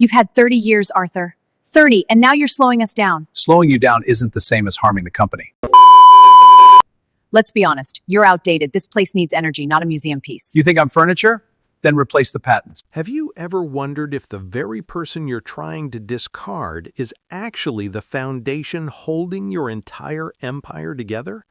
You've had 30 years, Arthur. 30, and now you're slowing us down. Slowing you down isn't the same as harming the company. Let's be honest, you're outdated. This place needs energy, not a museum piece. You think I'm furniture? Then replace the patents. Have you ever wondered if the very person you're trying to discard is actually the foundation holding your entire empire together?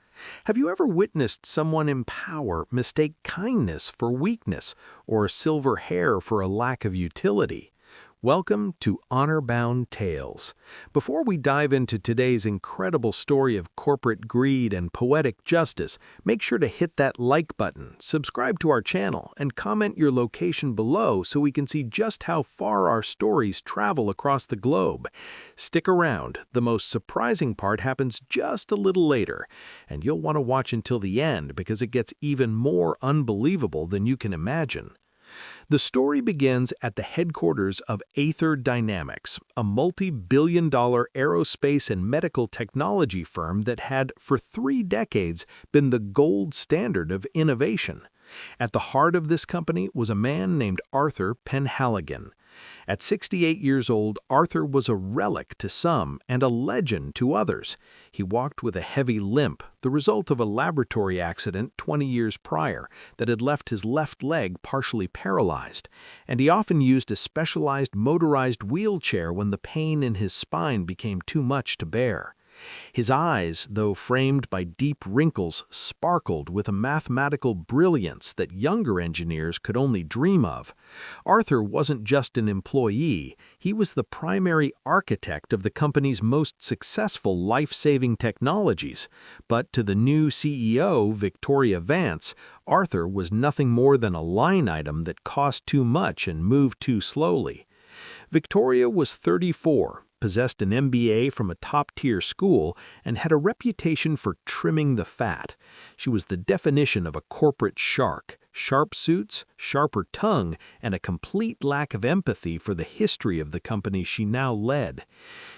Have you ever witnessed someone in power mistake kindness for weakness or silver hair for a lack of utility? Welcome to Honor-Bound Tales. Before we dive into today's incredible story of corporate greed and poetic justice, make sure to hit that like button, subscribe to our channel, and comment your location below so we can see just how far our stories travel across the globe. Stick around, the most surprising part happens just a little later, and you'll want to watch until the end because it gets even more unbelievable than you can imagine. The story begins at the headquarters of Aether Dynamics, a multi-billion-dollar aerospace and medical technology firm that had, for 3 decades, been the gold standard of innovation. At the heart of this company was a man named Arthur Penhaligon. At 68 years old, Arthur was a relic to some and a legend to others. He walked with a heavy limp, the result of a laboratory accident 20 years prior that had left his left leg partially paralyzed, and he often used a specialized motorized wheelchair when the pain in his spine became too much to bear. His eyes, though framed by deep wrinkles, sparkled with a mathematical brilliance that younger engineers could only dream of. Arthur wasn't just an employee, he was the primary architect of the company's most successful life-saving technologies. But to the new CEO, Victoria Vance, Arthur was nothing more than a line item that cost too much and moved too slowly. Victoria was 34. Possessed an MBA from a top-tier school, and had a reputation for trimming the fat. She was the definition of a corporate shark: sharp suits, sharper tongue, and a complete lack of empathy for the history of the company she now led.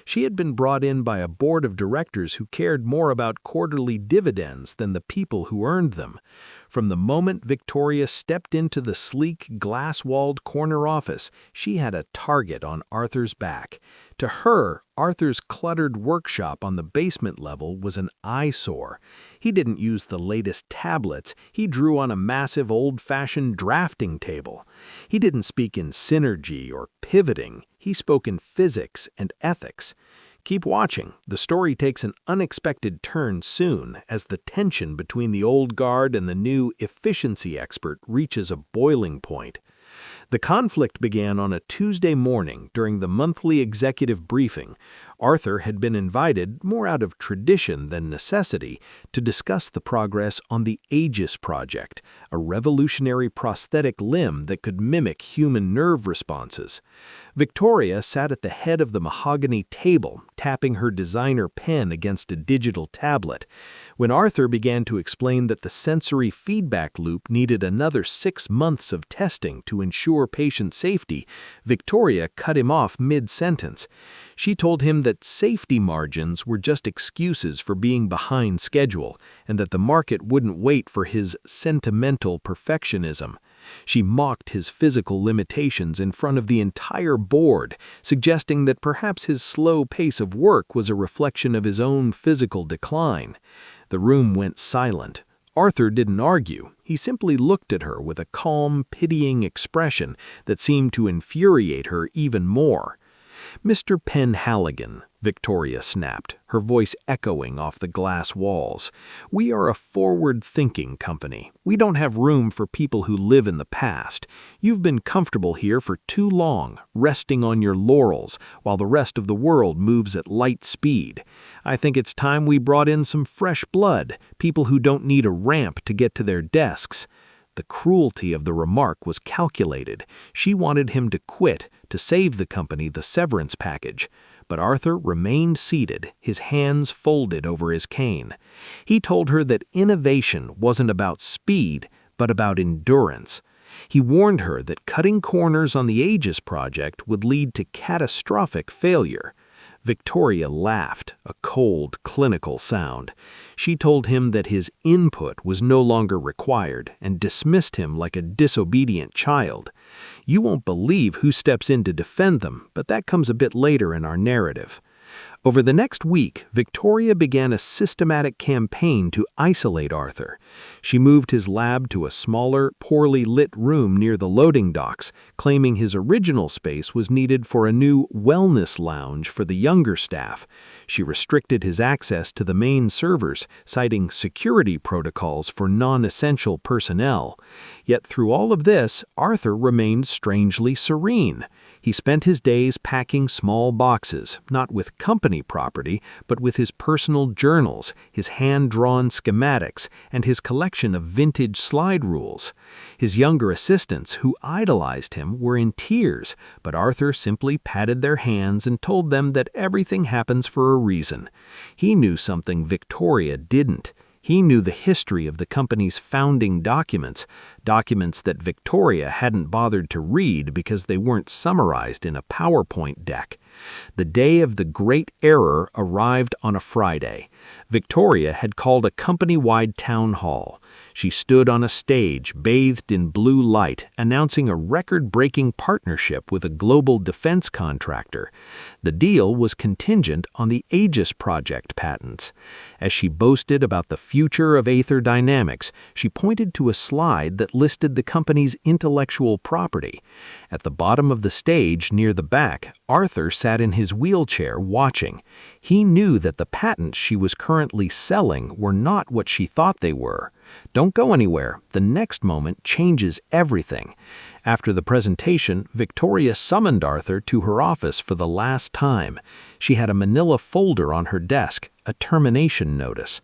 She had been brought in by a board of directors who cared more about quarterly dividends than the people who earned them. From the moment Victoria stepped into the sleek, glass-walled corner office, she had a target on Arthur's back. To her, Arthur's cluttered workshop on the basement level was an eyesore. He didn't use the latest tablets, he drew on a massive old-fashioned drafting table. He didn't speak in synergy or pivoting, he spoke in physics and ethics. Keep watching, the story takes an unexpected turn soon as the tension between the old guard and the new efficiency expert reaches a boiling point. The conflict began on a Tuesday morning during the monthly executive briefing. Arthur had been invited, more out of tradition than necessity, to discuss the progress on the Aegis project, a revolutionary prosthetic limb that could mimic human nerve responses. Victoria sat at the head of the mahogany table, tapping her designer pen against a digital tablet. When Arthur began to explain that the sensory feedback loop needed another 6 months of testing to ensure patient safety, Victoria cut him off mid-sentence. She told him that safety margins were just excuses for being behind schedule, and that the market wouldn't wait for his sentimental perfectionism. She mocked his physical limitations in front of the entire board, suggesting that perhaps his slow pace of work was a reflection of his own physical decline. The room went silent. Arthur didn't argue. He simply looked at her with a calm, pitying expression that seemed to infuriate her even more. "Mr. Penhaligon," Victoria snapped, her voice echoing off the glass walls, "we are a forward-thinking company. We don't have room for people who live in the past. You've been comfortable here for too long, resting on your laurels, while the rest of the world moves at light speed. I think it's time we brought in some fresh blood, people who don't need a ramp to get to their desks." The cruelty of the remark was calculated. She wanted him to quit, to save the company the severance package. But Arthur remained seated, his hands folded over his cane. He told her that innovation wasn't about speed, but about endurance. He warned her that cutting corners on the Aegis project would lead to catastrophic failure. Victoria laughed, a cold, clinical sound. She told him that his input was no longer required and dismissed him like a disobedient child. You won't believe who steps in to defend them, but that comes a bit later in our narrative. Over the next week, Victoria began a systematic campaign to isolate Arthur. She moved his lab to a smaller, poorly lit room near the loading docks, claiming his original space was needed for a new wellness lounge for the younger staff. She restricted his access to the main servers, citing security protocols for non-essential personnel. Yet through all of this, Arthur remained strangely serene. He spent his days packing small boxes, not with company property, but with his personal journals, his hand-drawn schematics, and his collection of vintage slide rules. His younger assistants, who idolized him, were in tears, but Arthur simply patted their hands and told them that everything happens for a reason. He knew something Victoria didn't. He knew the history of the company's founding documents that Victoria hadn't bothered to read because they weren't summarized in a PowerPoint deck. The day of the great error arrived on a Friday. Victoria had called a company-wide town hall. She stood on a stage bathed in blue light, announcing a record-breaking partnership with a global defense contractor. The deal was contingent on the Aegis Project patents. As she boasted about the future of Aether Dynamics, she pointed to a slide that listed the company's intellectual property. At the bottom of the stage, near the back, Arthur sat in his wheelchair watching. He knew that the patents she was currently selling were not what she thought they were. Don't go anywhere. The next moment changes everything. After the presentation, Victoria summoned Arthur to her office for the last time. She had a manila folder on her desk, a termination notice.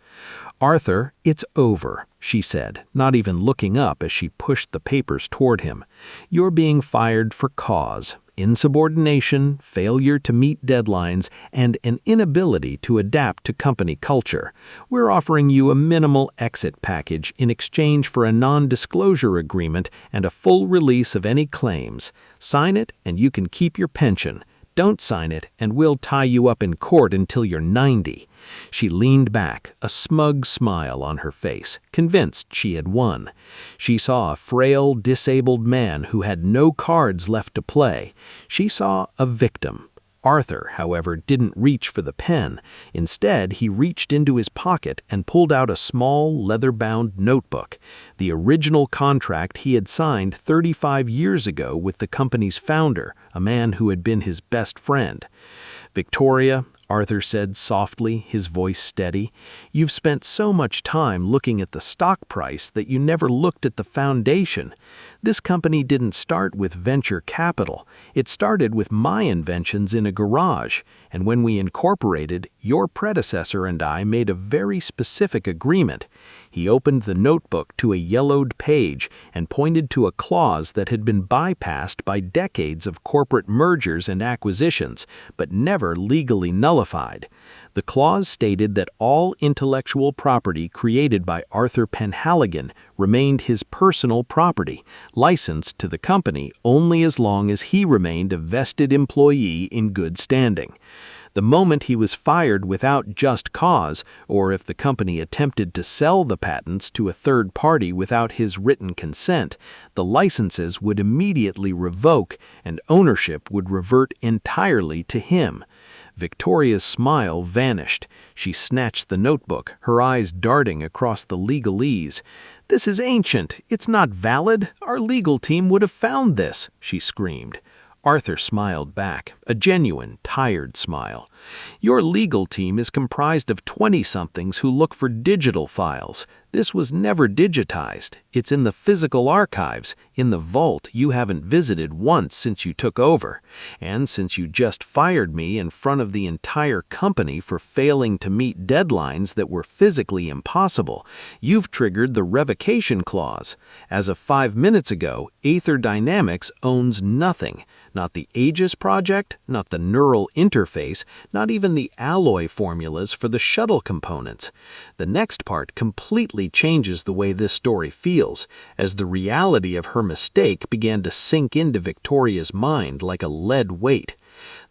"Arthur, it's over," she said, not even looking up as she pushed the papers toward him. "You're being fired for cause. Insubordination, failure to meet deadlines, and an inability to adapt to company culture. We're offering you a minimal exit package in exchange for a non-disclosure agreement and a full release of any claims. Sign it and you can keep your pension. Don't sign it and we'll tie you up in court until you're 90. She leaned back, a smug smile on her face, convinced she had won. She saw a frail, disabled man who had no cards left to play. She saw a victim. Arthur, however, didn't reach for the pen. Instead, he reached into his pocket and pulled out a small, leather-bound notebook, the original contract he had signed 35 years ago with the company's founder, a man who had been his best friend. "Victoria," Arthur said softly, his voice steady, "you've spent so much time looking at the stock price that you never looked at the foundation. This company didn't start with venture capital. It started with my inventions in a garage, and when we incorporated, your predecessor and I made a very specific agreement." He opened the notebook to a yellowed page and pointed to a clause that had been bypassed by decades of corporate mergers and acquisitions, but never legally nullified. The clause stated that all intellectual property created by Arthur Penhaligon remained his personal property, licensed to the company only as long as he remained a vested employee in good standing. The moment he was fired without just cause, or if the company attempted to sell the patents to a third party without his written consent, the licenses would immediately revoke and ownership would revert entirely to him. Victoria's smile vanished. She snatched the notebook, her eyes darting across the legalese. "This is ancient. It's not valid. Our legal team would have found this," she screamed. Arthur smiled back, a genuine, tired smile. "Your legal team is comprised of 20-somethings who look for digital files. This was never digitized. It's in the physical archives, in the vault you haven't visited once since you took over. And since you just fired me in front of the entire company for failing to meet deadlines that were physically impossible, you've triggered the revocation clause. As of 5 minutes ago, Aether Dynamics owns nothing. Not the Aegis project, not the neural interface, not even the alloy formulas for the shuttle components. The next part completely changes the way this story feels, as the reality of her mistake began to sink into Victoria's mind like a lead weight.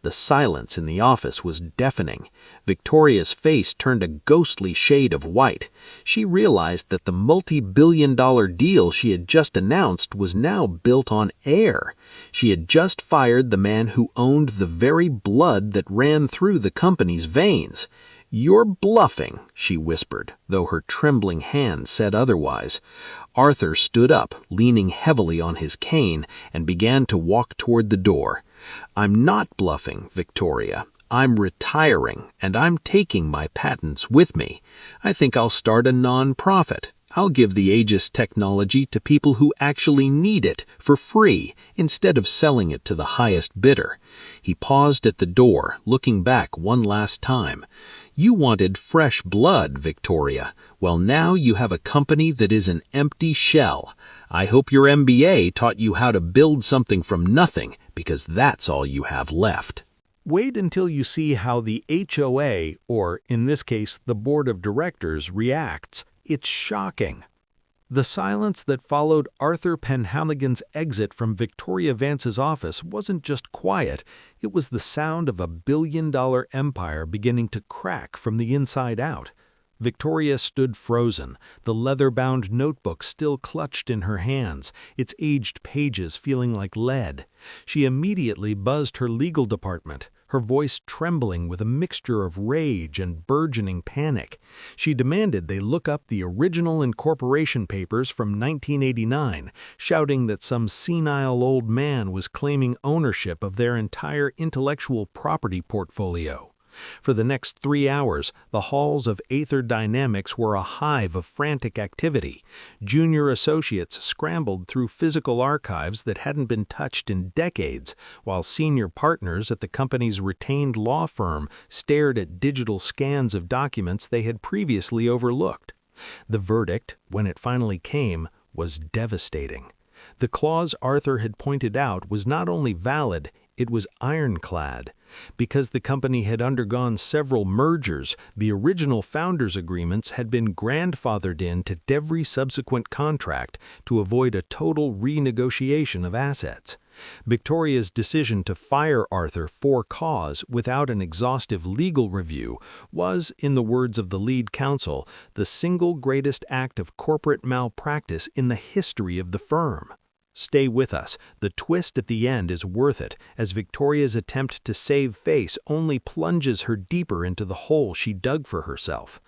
The silence in the office was deafening. Victoria's face turned a ghostly shade of white. She realized that the multi-billion-dollar deal she had just announced was now built on air. She had just fired the man who owned the very blood that ran through the company's veins. "You're bluffing," she whispered, though her trembling hand said otherwise. Arthur stood up, leaning heavily on his cane, and began to walk toward the door. "I'm not bluffing, Victoria. I'm retiring, and I'm taking my patents with me. I think I'll start a non-profit. I'll give the Aegis technology to people who actually need it for free, instead of selling it to the highest bidder." He paused at the door, looking back one last time. "You wanted fresh blood, Victoria. Well, now you have a company that is an empty shell. I hope your MBA taught you how to build something from nothing, because that's all you have left." Wait until you see how the HOA, or in this case, the board of directors, reacts. It's shocking. The silence that followed Arthur Penhaligon's exit from Victoria Vance's office wasn't just quiet, it was the sound of a billion-dollar empire beginning to crack from the inside out. Victoria stood frozen, the leather-bound notebook still clutched in her hands, its aged pages feeling like lead. She immediately buzzed her legal department, her voice trembling with a mixture of rage and burgeoning panic. She demanded they look up the original incorporation papers from 1989, shouting that some senile old man was claiming ownership of their entire intellectual property portfolio. For the next 3 hours, the halls of Aether Dynamics were a hive of frantic activity. Junior associates scrambled through physical archives that hadn't been touched in decades, while senior partners at the company's retained law firm stared at digital scans of documents they had previously overlooked. The verdict, when it finally came, was devastating. The clause Arthur had pointed out was not only valid, it was ironclad. Because the company had undergone several mergers, the original founders' agreements had been grandfathered into every subsequent contract to avoid a total renegotiation of assets. Victoria's decision to fire Arthur for cause without an exhaustive legal review was, in the words of the lead counsel, the single greatest act of corporate malpractice in the history of the firm. Stay with us. The twist at the end is worth it, as Victoria's attempt to save face only plunges her deeper into the hole she dug for herself.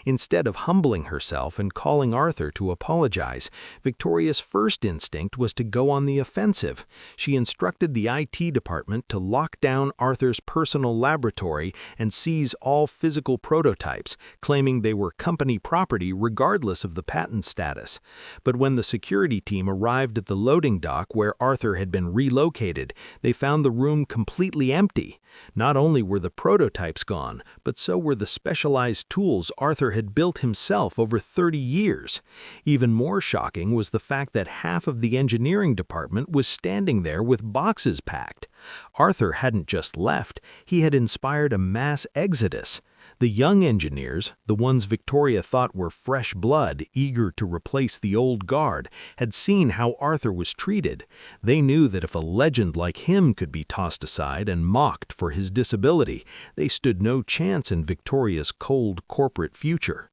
Instead of humbling herself and calling Arthur to apologize, Victoria's first instinct was to go on the offensive. She instructed the IT department to lock down Arthur's personal laboratory and seize all physical prototypes, claiming they were company property regardless of the patent status. But when the security team arrived at the loading dock where Arthur had been relocated, they found the room completely empty. Not only were the prototypes gone, but so were the specialized tools Arthur had built himself over 30 years. Even more shocking was the fact that half of the engineering department was standing there with boxes packed. Arthur hadn't just left, he had inspired a mass exodus. The young engineers, the ones Victoria thought were fresh blood, eager to replace the old guard, had seen how Arthur was treated. They knew that if a legend like him could be tossed aside and mocked for his disability, they stood no chance in Victoria's cold corporate future.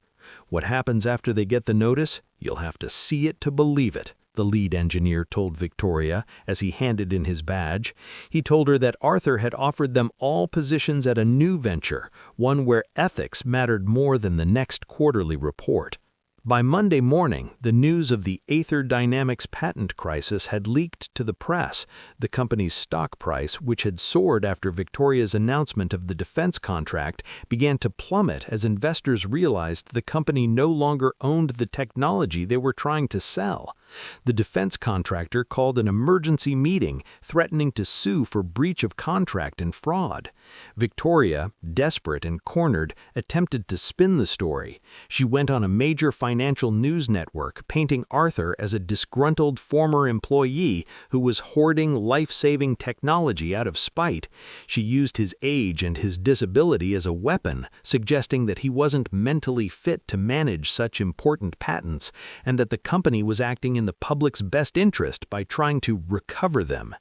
What happens after they get the notice? You'll have to see it to believe it, the lead engineer told Victoria as he handed in his badge. He told her that Arthur had offered them all positions at a new venture, one where ethics mattered more than the next quarterly report. By Monday morning, the news of the Aether Dynamics patent crisis had leaked to the press. The company's stock price, which had soared after Victoria's announcement of the defense contract, began to plummet as investors realized the company no longer owned the technology they were trying to sell. The defense contractor called an emergency meeting, threatening to sue for breach of contract and fraud. Victoria, desperate and cornered, attempted to spin the story. She went on a major financial news network, painting Arthur as a disgruntled former employee who was hoarding life-saving technology out of spite. She used his age and his disability as a weapon, suggesting that he wasn't mentally fit to manage such important patents, and that the company was acting acting in the public's best interest by trying to recover them.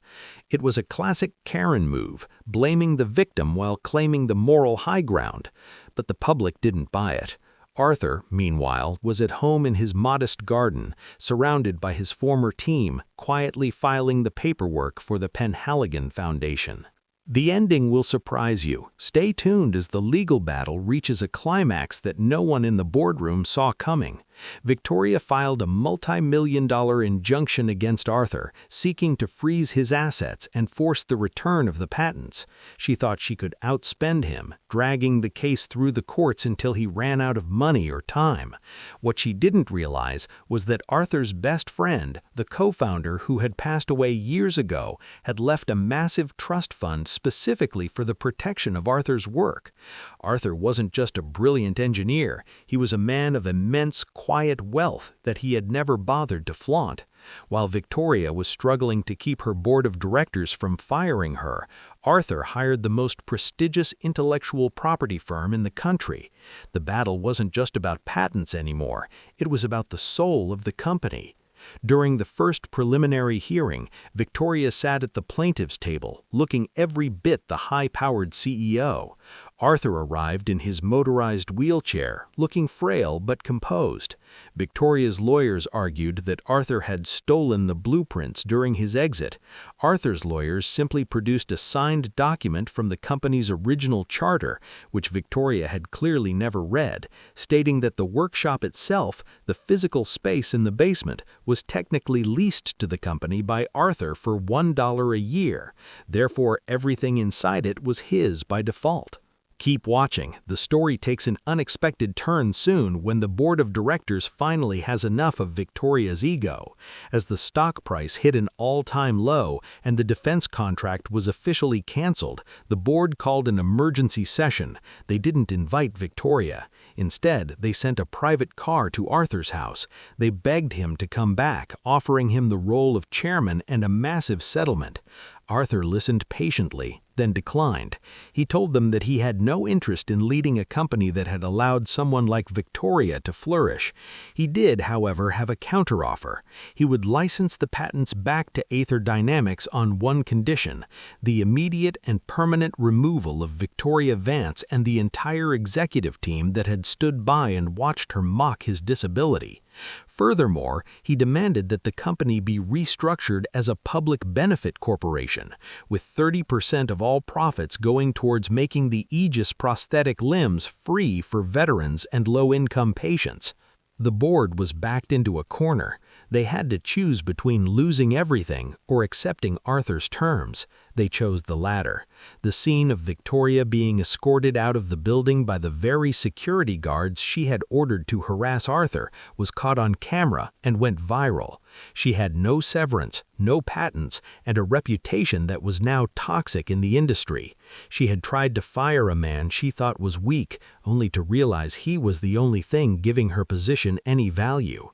It was a classic Karen move, blaming the victim while claiming the moral high ground. But the public didn't buy it. Arthur, meanwhile, was at home in his modest garden, surrounded by his former team, quietly filing the paperwork for the Penhaligon Foundation. The ending will surprise you. Stay tuned as the legal battle reaches a climax that no one in the boardroom saw coming. Victoria filed a multi-million-dollar injunction against Arthur, seeking to freeze his assets and force the return of the patents. She thought she could outspend him, dragging the case through the courts until he ran out of money or time. What she didn't realize was that Arthur's best friend, the co-founder who had passed away years ago, had left a massive trust fund specifically for the protection of Arthur's work. Arthur wasn't just a brilliant engineer, he was a man of immense, quiet wealth that he had never bothered to flaunt. While Victoria was struggling to keep her board of directors from firing her, Arthur hired the most prestigious intellectual property firm in the country. The battle wasn't just about patents anymore, it was about the soul of the company. During the first preliminary hearing, Victoria sat at the plaintiff's table, looking every bit the high-powered CEO. Arthur arrived in his motorized wheelchair, looking frail but composed. Victoria's lawyers argued that Arthur had stolen the blueprints during his exit. Arthur's lawyers simply produced a signed document from the company's original charter, which Victoria had clearly never read, stating that the workshop itself, the physical space in the basement, was technically leased to the company by Arthur for $1 a year. Therefore, everything inside it was his by default. Keep watching. The story takes an unexpected turn soon when the board of directors finally has enough of Victoria's ego. As the stock price hit an all-time low and the defense contract was officially canceled, the board called an emergency session. They didn't invite Victoria. Instead, they sent a private car to Arthur's house. They begged him to come back, offering him the role of chairman and a massive settlement. Arthur listened patiently, then declined. He told them that he had no interest in leading a company that had allowed someone like Victoria to flourish. He did, however, have a counteroffer. He would license the patents back to Aether Dynamics on one condition: the immediate and permanent removal of Victoria Vance and the entire executive team that had stood by and watched her mock his disability. Furthermore, he demanded that the company be restructured as a public benefit corporation, with 30% of all profits going towards making the Aegis prosthetic limbs free for veterans and low-income patients. The board was backed into a corner. They had to choose between losing everything or accepting Arthur's terms. They chose the latter. The scene of Victoria being escorted out of the building by the very security guards she had ordered to harass Arthur was caught on camera and went viral. She had no severance, no patents, and a reputation that was now toxic in the industry. She had tried to fire a man she thought was weak, only to realize he was the only thing giving her position any value.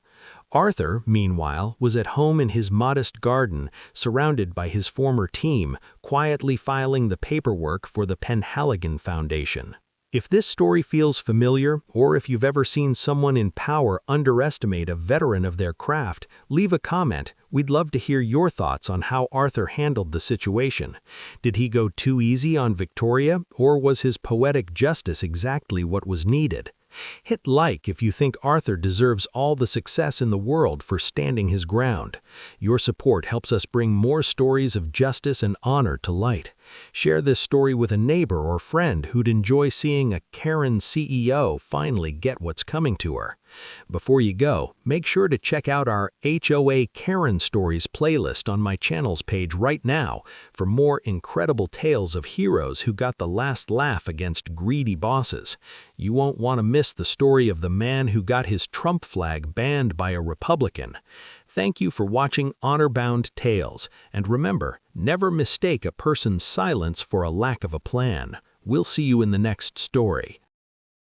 Arthur, meanwhile, was at home in his modest garden, surrounded by his former team, quietly filing the paperwork for the Penhaligon Foundation. If this story feels familiar, or if you've ever seen someone in power underestimate a veteran of their craft, leave a comment. We'd love to hear your thoughts on how Arthur handled the situation. Did he go too easy on Victoria, or was his poetic justice exactly what was needed? Hit like if you think Arthur deserves all the success in the world for standing his ground. Your support helps us bring more stories of justice and honor to light. Share this story with a neighbor or friend who'd enjoy seeing a Karen CEO finally get what's coming to her. Before you go, make sure to check out our HOA Karen Stories playlist on my channel's page right now for more incredible tales of heroes who got the last laugh against greedy bosses. You won't want to miss the story of the man who got his Trump flag banned by a Republican. Thank you for watching Honor-Bound Tales, and remember, never mistake a person's silence for a lack of a plan. We'll see you in the next story.